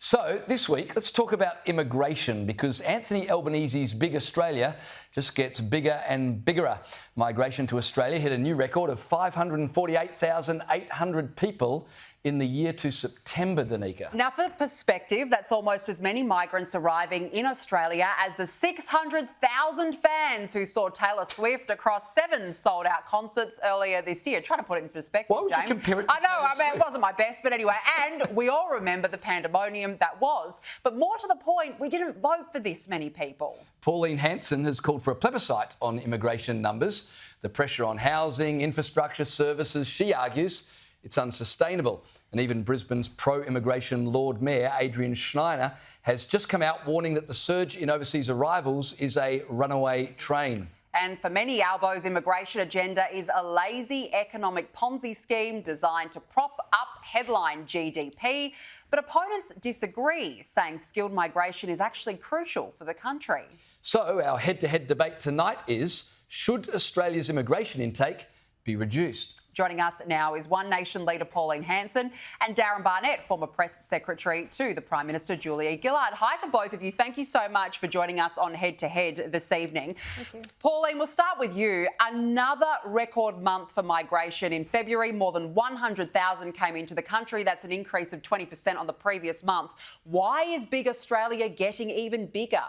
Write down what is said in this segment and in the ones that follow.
So this week, let's talk about immigration because Anthony Albanese's Big Australia just gets bigger and bigger. Migration to Australia hit a new record of 548,800 people in the year to September, Danica. Now, for perspective, that's almost as many migrants arriving in Australia as the 600,000 fans who saw Taylor Swift across 7 sold-out concerts earlier this year. Try to put it in perspective, Why would James. you compare it to I know, Taylor Swift? it wasn't my best, but anyway. And we all remember the pandemonium that was. But more to the point, we didn't vote for this many people. Pauline Hanson has called for a plebiscite on immigration numbers. The pressure on housing, infrastructure, services, she argues, it's unsustainable. And even Brisbane's pro-immigration Lord Mayor, Adrian Schneider, has just come out warning that the surge in overseas arrivals is a runaway train. And for many Albo's immigration agenda is a lazy economic Ponzi scheme designed to prop up headline GDP. But opponents disagree, saying skilled migration is actually crucial for the country. So our head-to-head debate tonight is, should Australia's immigration intake be reduced? Joining us now is One Nation leader Pauline Hanson and Darrin Barnett, former press secretary to the Prime Minister Julia Gillard. Hi to both of you. Thank you so much for joining us on Head to Head this evening. Thank you. Pauline, we'll start with you. Another record month for migration. In February, more than 100,000 came into the country. That's an increase of 20% on the previous month. Why is Big Australia getting even bigger?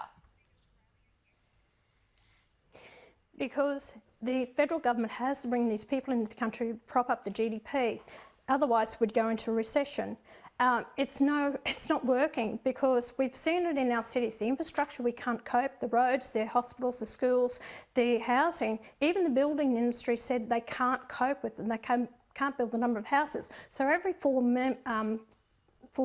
Because the federal government has to bring these people into the country to prop up the GDP. Otherwise, we'd go into a recession. It's not working because we've seen it in our cities. The infrastructure, we can't cope. The roads, the hospitals, the schools, the housing. Even the building industry said they can't cope with it and they can't build the number of houses. So every four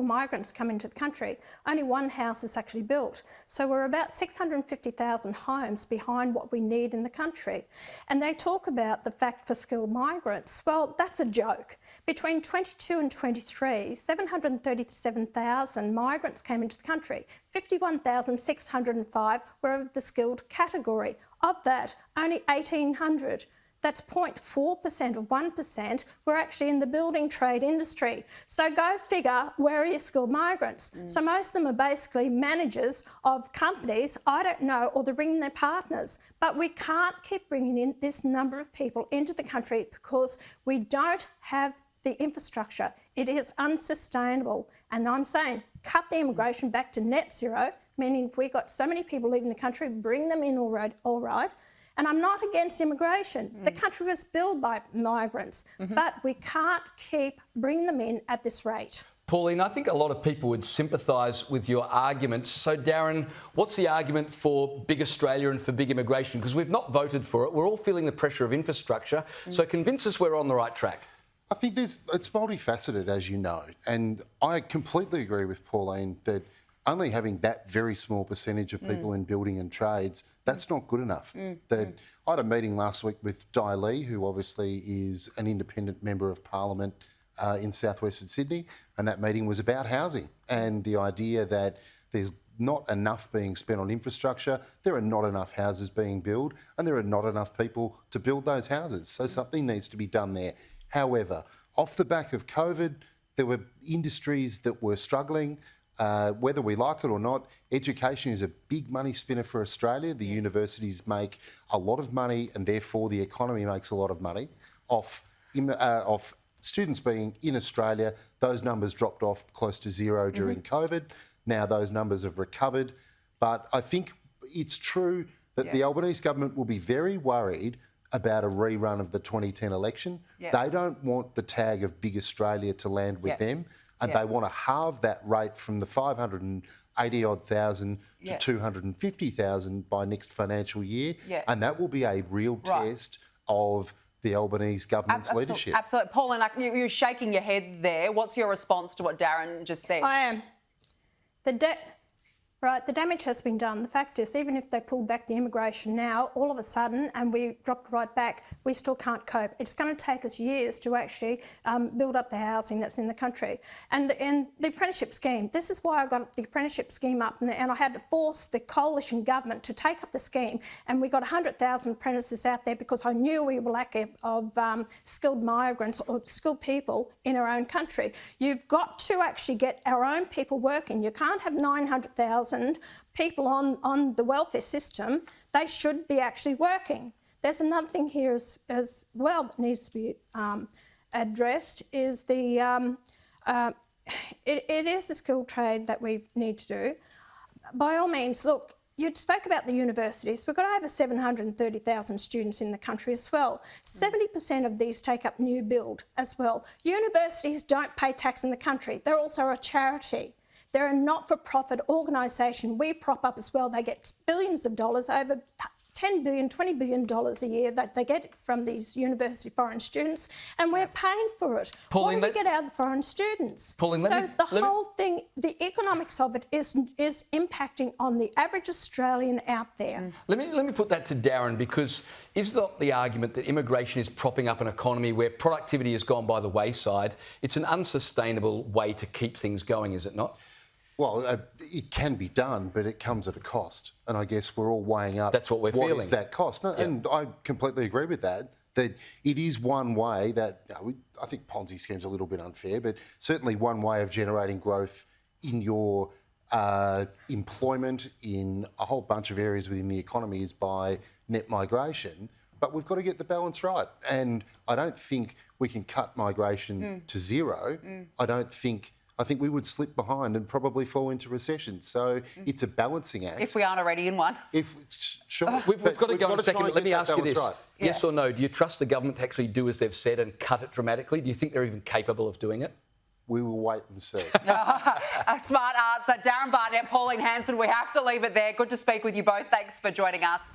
migrants come into the country, only one house is actually built. So we're about 650,000 homes behind what we need in the country. And they talk about the fact for skilled migrants. Well, that's a joke. Between 22 and 23, 737,000 migrants came into the country. 51,605 were of the skilled category. Of that, only 1,800. That's 0.4% or 1% were actually in the building trade industry. So go figure, where are your skilled migrants? So most of them are basically managers of companies, I don't know, or they're bringing their partners. But we can't keep bringing in this number of people into the country because we don't have the infrastructure. It is unsustainable. And I'm saying, cut the immigration back to net zero, meaning if we got so many people leaving the country, bring them in all right. And I'm not against immigration. The country was built by migrants, but we can't keep bringing them in at this rate. Pauline, I think a lot of people would sympathise with your arguments. So, Darrin, what's the argument for Big Australia and for big immigration? Because we've not voted for it. We're all feeling the pressure of infrastructure. So convince us we're on the right track. I think it's multifaceted, as you know. And I completely agree with Pauline that only having that very small percentage of people in building and trades, that's not good enough. I had a meeting last week with Di Lee, who obviously is an independent member of Parliament in southwestern Sydney, and that meeting was about housing and the idea that there's not enough being spent on infrastructure, there are not enough houses being built, and there are not enough people to build those houses. So something needs to be done there. However, off the back of COVID, there were industries that were struggling. Whether we like it or not, education is a big money spinner for Australia. The universities make a lot of money and therefore the economy makes a lot of money off students being in Australia. Those numbers dropped off close to zero during COVID. Now those numbers have recovered. But I think it's true that the Albanese government will be very worried about a rerun of the 2010 election. They don't want the tag of Big Australia to land with them. And they want to halve that rate from the 580-odd thousand to 250,000 by next financial year. And that will be a real test of the Albanese government's leadership. Absolutely. Pauline, you're shaking your head there. What's your response to what Darrin just said? I am. Right, the damage has been done. The fact is, even if they pulled back the immigration now, all of a sudden, and we dropped right back, we still can't cope. It's going to take us years to actually build up the housing that's in the country. And the apprenticeship scheme, this is why I got the apprenticeship scheme up, and I had to force the coalition government to take up the scheme, and we got 100,000 apprentices out there because I knew we were lacking of skilled migrants or skilled people in our own country. You've got to actually get our own people working. You can't have 900,000 people on the welfare system. They should be actually working. There's another thing here as well that needs to be addressed is the it is the skilled trade that we need to do. By all means, look, you spoke about the universities. We've got over 730,000 students in the country as well. 70% of these take up new build as well. Universities don't pay tax in the country. They're also a charity. They're a not-for-profit organisation. We prop up as well. They get billions of dollars, over $10 billion, $20 billion a year that they get from these university foreign students, and we're paying for it. Pauline, what do we get out of the foreign students? Pauline, the whole thing, the economics of it is impacting on the average Australian out there. Let me put that to Darrin, because is not the argument that immigration is propping up an economy where productivity has gone by the wayside? It's an unsustainable way to keep things going, is it not? Well, it can be done, but it comes at a cost. And I guess we're all weighing up That's what we're feeling. What is that cost? No, and I completely agree with that it is one way that, I think Ponzi scheme's a little bit unfair, but certainly one way of generating growth in your employment in a whole bunch of areas within the economy is by net migration. But we've got to get the balance right. And I don't think we can cut migration to zero. I think we would slip behind and probably fall into recession. So it's a balancing act. If we aren't already in one. Sure. We've got to go in a second, but let me ask you this. Right. Yes or no, do you trust the government to actually do as they've said and cut it dramatically? Do you think they're even capable of doing it? We will wait and see. A smart answer. Darrin Barnett, Pauline Hanson, we have to leave it there. Good to speak with you both. Thanks for joining us.